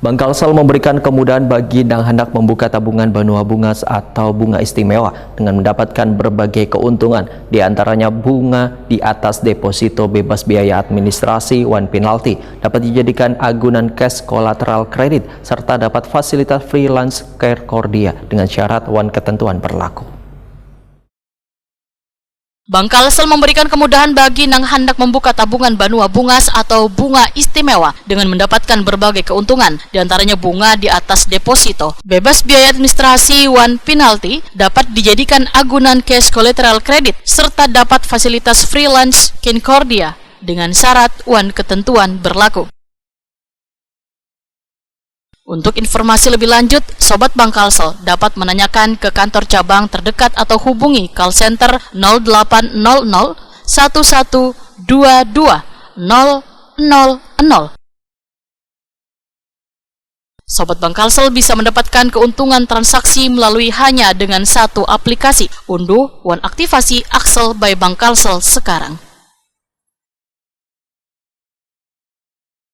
Bank Kalsel memberikan kemudahan bagi yang hendak membuka tabungan Banua Bungas atau bunga istimewa dengan mendapatkan berbagai keuntungan, di antaranya bunga di atas deposito bebas biaya administrasi, one penalty, dapat dijadikan agunan cash collateral kredit, serta dapat fasilitas freelance care Cordia dengan syarat one ketentuan berlaku. Bank Kalsel memberikan kemudahan bagi yang hendak membuka tabungan Banua Bungas atau bunga istimewa dengan mendapatkan berbagai keuntungan, diantaranya bunga di atas deposito, bebas biaya administrasi, one penalty, dapat dijadikan agunan cash collateral credit, serta dapat fasilitas freelance Cordia dengan syarat one ketentuan berlaku. Untuk informasi lebih lanjut, Sobat Bank Kalsel dapat menanyakan ke kantor cabang terdekat atau hubungi call center 0800 1122 000. Sobat Bank Kalsel bisa mendapatkan keuntungan transaksi melalui hanya dengan satu aplikasi. Unduh, one aktivasi Axel by Bank Kalsel sekarang.